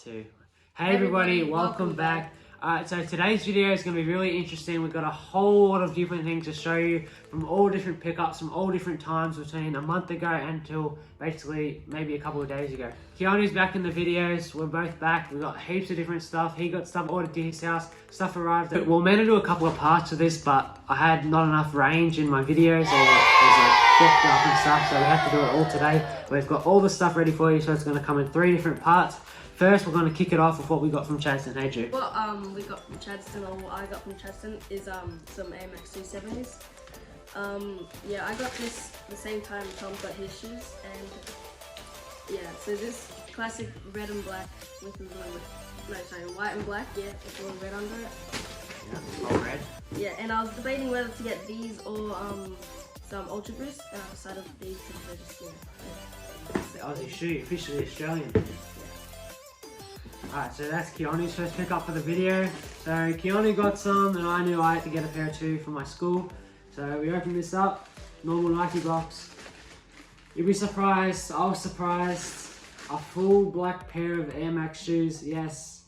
2. Hey everybody, welcome back. So today's video is going to be really interesting. We've got a whole lot of different things to show you from all different pickups from all different times between a month ago until basically maybe a couple of days ago. Keanu's back in the videos. We're both back. We've got heaps of different stuff. He got stuff ordered to his house. Stuff arrived. We're meant to do a couple of parts of this, but I had not enough range in my videos. It was like fucked up and stuff, so we have to do it all today. We've got all the stuff ready for you, so it's going to come in 3 different parts. First, we're going to kick it off with what we got from Chadston. Hey, Drew. What we got from Chadston, or what I got from Chadston, is some AMX 270s. Yeah, I got this the same time Tom got his shoes, and yeah, so this classic red and black with a little, white and black, yeah, with a little red under it. Yeah, all red. Yeah, and I was debating whether to get these or some Ultra Boost, and I decided these because they're just, It's the Aussie shoe, officially Australian. Alright, so that's Keanu's first pickup for the video. So Keanu got some, and I knew I had to get a pair too for my school. So we opened this up, normal Nike box. You'll be surprised, I was surprised. A full black pair of Air Max shoes, yes.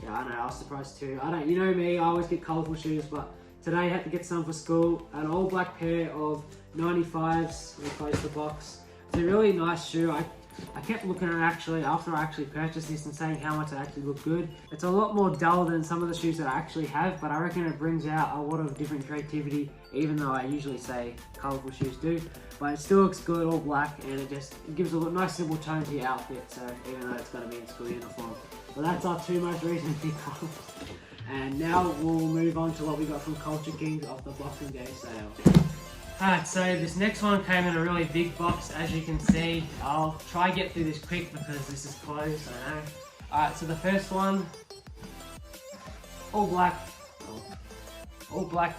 Yeah, I know, I was surprised too. You know me, I always get colourful shoes, but today I had to get some for school. An all black pair of 95s, we close the box. It's a really nice shoe. I kept looking at it actually after I actually purchased this and saying how much it actually looked good. It's a lot more dull than some of the shoes that I actually have, but I reckon it brings out a lot of different creativity, even though I usually say colourful shoes do. But it still looks good, all black, and it gives a nice simple tone to your outfit, so even though it's going to be in school uniform. Well, that's our 2 most recent pickups. And now we'll move on to what we got from Culture Kings off the Boxing Day sale. Alright, so this next one came in a really big box, as you can see. I'll try to get through this quick because this is closed, I know. Alright, so the first one, all black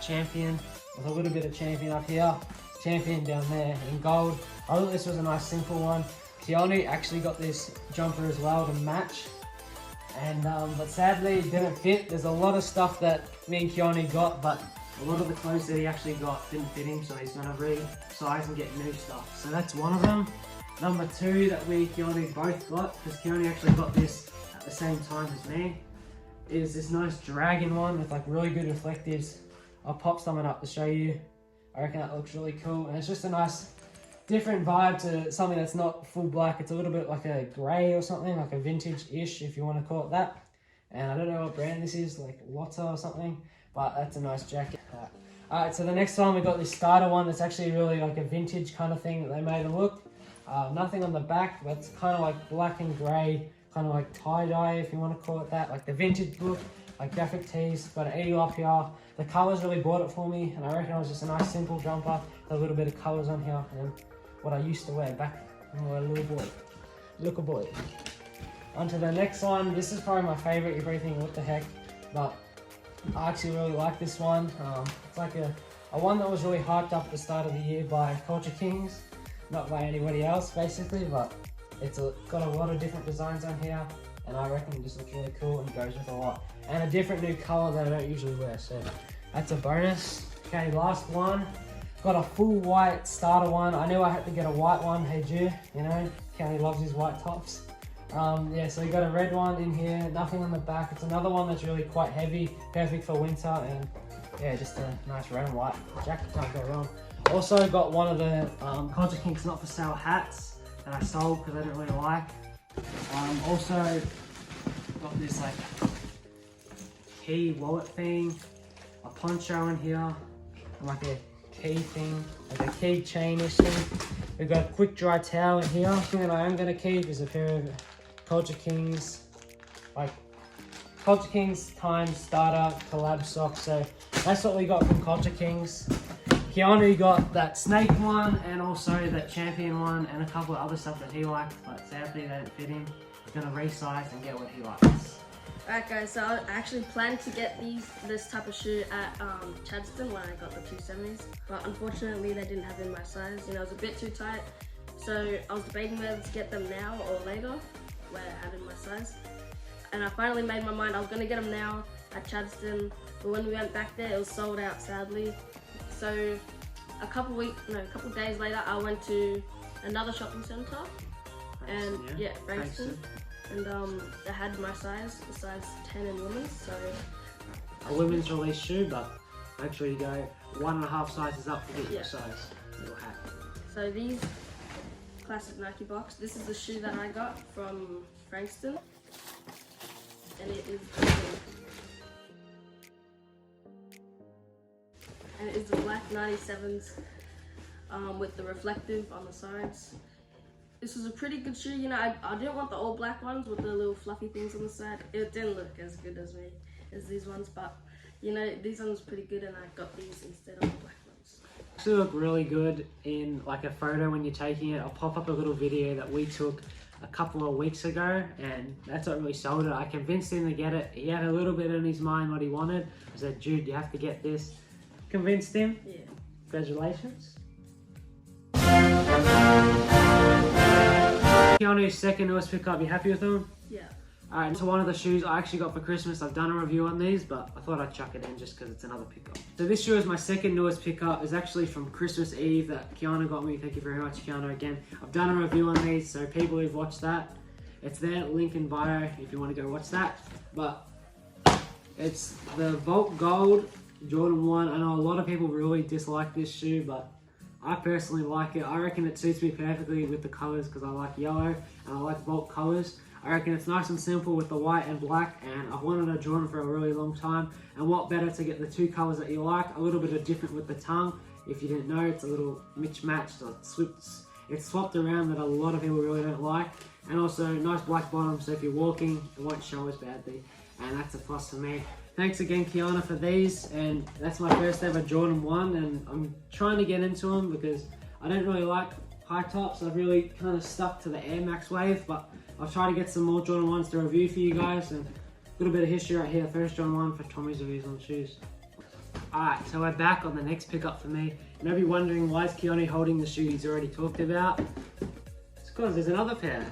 Champion, with a little bit of Champion up here, Champion down there in gold. I thought this was a nice simple one. Keanu actually got this jumper as well to match, and but sadly it didn't fit. There's a lot of stuff that me and Keanu got, but a lot of the clothes that he actually got didn't fit him, so he's going to resize and get new stuff. So that's one of them. Number 2 that we Keanu both got, because Keanu actually got this at the same time as me, is this nice dragon one with like really good reflectives. I'll pop something up to show you. I reckon that looks really cool, and it's just a nice different vibe to something that's not full black. It's a little bit like a grey or something, like a vintage-ish if you want to call it that. And I don't know what brand this is, like Lotta or something. But that's a nice jacket. Alright, so the next one we got this starter one that's actually really like a vintage kind of thing that they made it look. Nothing on the back, but it's kind of like black and grey, kind of like tie-dye if you want to call it that. Like the vintage look, like graphic tees. Got an eagle up here. The colours really bought it for me, and I reckon it was just a nice simple jumper with a little bit of colours on here. And what I used to wear back when I was a little boy. On to the next one. This is probably my favourite. You're probably thinking, what the heck? But I actually really like this one. It's like a one that was really hyped up at the start of the year by Culture Kings, not by anybody else basically, but it's got a lot of different designs on here, and I reckon it just looks really cool and goes with a lot. And a different new colour that I don't usually wear, so that's a bonus. Okay, last one. Got a full white starter one. I knew I had to get a white one, hey Jew, you know, Kenny loves his white tops. Yeah, so you got a red one in here, nothing on the back. It's another one that's really quite heavy, perfect for winter, and yeah, just a nice red and white jacket, can't go wrong. Also got one of the Culture Kings not for sale hats that I sold because I didn't really like. Also got this like key wallet thing, a poncho in here, and like a key thing, like a key chain-ish thing. We've got a quick dry towel in here. The thing that I am going to keep is a pair of Culture Kings, like Culture Kings times starter collab socks. So that's what we got from Culture Kings. Keanu got that snake one and also that champion one and a couple of other stuff that he liked, but sadly they didn't fit him. He's going to resize and get what he likes. Alright guys, so I actually planned to get this type of shoe at Chadston when I got the 270s, but unfortunately they didn't have in my size. You know, it was a bit too tight, so I was debating whether to get them now or later, where I had in my size. And I finally made my mind. I was going to get them now at Chadston, but when we went back there it was sold out sadly. So a couple days later I went to another shopping centre, and yeah, Frankston. and they had my size, the size 10 in women's, so... A women's release shoe, but make sure you go 1.5 sizes up to get your size, your hat. So these classic Nike box, this is the shoe that I got from Frankston, and it is the black 97s with the reflective on the sides. This was a pretty good shoe, you know. I didn't want the all black ones with the little fluffy things on the side. It didn't look as good as these ones, but you know, these ones pretty good, and I got these instead of the black ones. They look really good in like a photo when you're taking it. I'll pop up a little video that we took a couple of weeks ago, and that's what really sold it. I convinced him to get it. He had a little bit in his mind what he wanted. I said, "Jude, you have to get this." Convinced him. Yeah. Congratulations. Keanu's second newest pickup. You happy with them? Yeah. Alright, so one of the shoes I actually got for Christmas. I've done a review on these, but I thought I'd chuck it in just because it's another pickup. So this shoe is my second newest pickup. It's actually from Christmas Eve that Keanu got me. Thank you very much, Keanu, again. I've done a review on these, so people who've watched that, it's there, link in bio if you want to go watch that. But it's the Volt Gold Jordan 1. I know a lot of people really dislike this shoe, but I personally like it. I reckon it suits me perfectly with the colours because I like yellow and I like Volt colours. I reckon it's nice and simple with the white and black, and I've wanted a Jordan for a really long time. And what better to get the two colours that you like, a little bit of different with the tongue. If you didn't know, it's a little mismatched, so it's swapped around that a lot of people really don't like. And also nice black bottom, so if you're walking, it won't show as badly. And that's a plus for me. Thanks again, Keanu, for these. And that's my first ever Jordan 1, and I'm trying to get into them because I don't really like high tops. I've really kind of stuck to the Air Max wave, but I'll try to get some more Jordan 1s to review for you guys. And a little bit of history right here. First Jordan 1 for Tommy's reviews on shoes. Alright, so we're back on the next pickup for me. You may be wondering, why is Keanu holding the shoe he's already talked about? It's because there's another pair.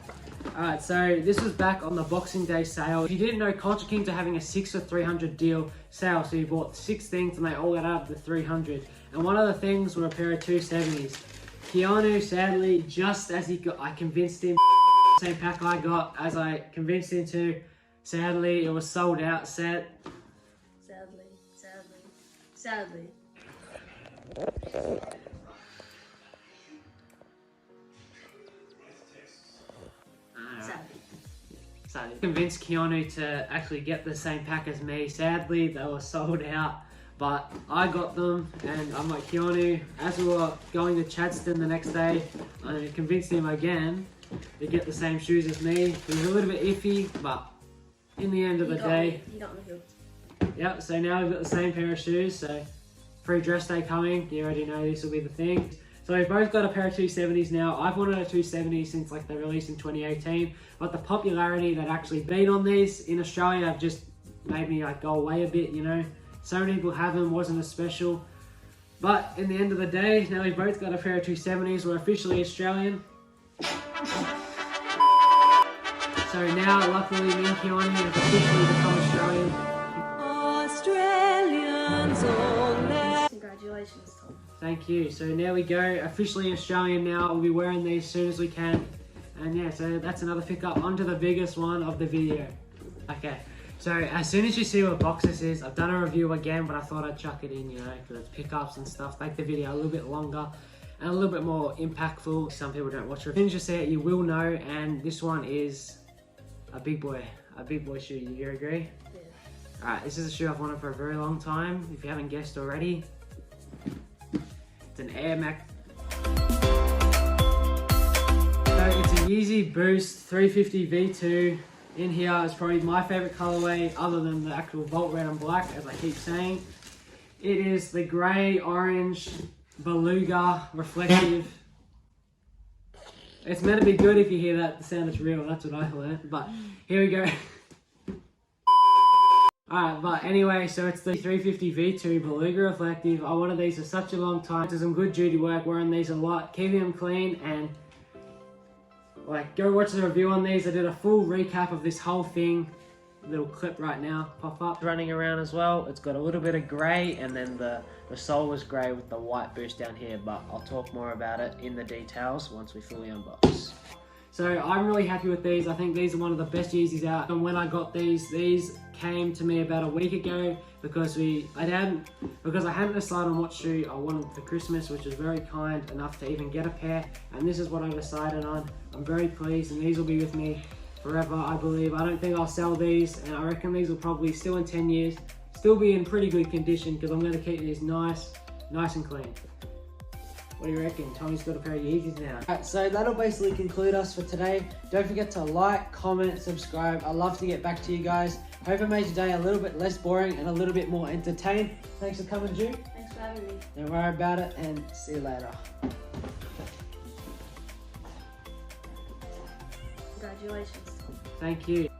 Alright, so this was back on the Boxing Day sale. If you didn't know, Culture Kings are having a 6 for 300 deal sale. So you bought 6 things and they all got up to 300. And one of the things were a pair of 270s. Keanu, sadly, just as I convinced him, same pack I got as I convinced him to. Sadly, it was sold out. Sadly. So convinced Keanu to actually get the same pack as me. Sadly, they were sold out, but I got them, and I'm like, Keanu, as we were going to Chadstone the next day, I convinced him again to get the same shoes as me. It was a little bit iffy, but in the end of the day, you got me hooked. Yep, so now we've got the same pair of shoes, so pre-dress day coming, you already know this will be the thing. So we've both got a pair of 270s now. I've wanted a 270 since like they released in 2018, but the popularity that actually been on these in Australia have just made me like go away a bit, you know. So many people have them, wasn't as special. But in the end of the day, now we've both got a pair of 270s. We're officially Australian. So now, luckily, me and Keanu have officially become Australian. Australians all. Congratulations, Tom. Thank you. So now we go, officially Australian now. We'll be wearing these as soon as we can. And yeah, so that's another pickup. Onto the biggest one of the video. Okay, so as soon as you see what box this is, I've done a review again, but I thought I'd chuck it in, you know, because it's pickups and stuff. Make the video a little bit longer and a little bit more impactful. Some people don't watch it. As soon as you see it, you will know. And this one is a big boy shoe. You agree? Yeah. Alright, this is a shoe I've wanted for a very long time. If you haven't guessed already, it's an Air Max. So it's a Yeezy Boost 350 V2. In here is probably my favorite colorway other than the actual Volt Red and Black, as I keep saying. It is the grey, orange, beluga, reflective. It's meant to be good if you hear that. The sound is real, that's what I learned. But here we go. Alright, but anyway, so it's the 350 V2 Beluga Reflective. I wanted these for such a long time. Did some good duty work wearing these a lot, keeping them clean, and like go watch the review on these. I did a full recap of this whole thing. Little clip right now, pop up. Running around as well. It's got a little bit of grey, and then the sole was grey with the white boost down here, but I'll talk more about it in the details once we fully unbox. So I'm really happy with these. I think these are one of the best Yeezys out. And when I got these came to me about a week ago because I hadn't decided on what shoe I wanted for Christmas, which was very kind enough to even get a pair. And this is what I decided on. I'm very pleased, and these will be with me forever, I believe. I don't think I'll sell these, and I reckon these will probably still in 10 years, still be in pretty good condition because I'm going to keep these nice and clean. What do you reckon? Tommy's got a pair of Yeezys now. Alright, so that'll basically conclude us for today. Don't forget to like, comment, subscribe. I love to get back to you guys. Hope I made your day a little bit less boring and a little bit more entertained. Thanks for coming, Ju. Thanks for having me. Don't worry about it, and see you later. Congratulations. Thank you.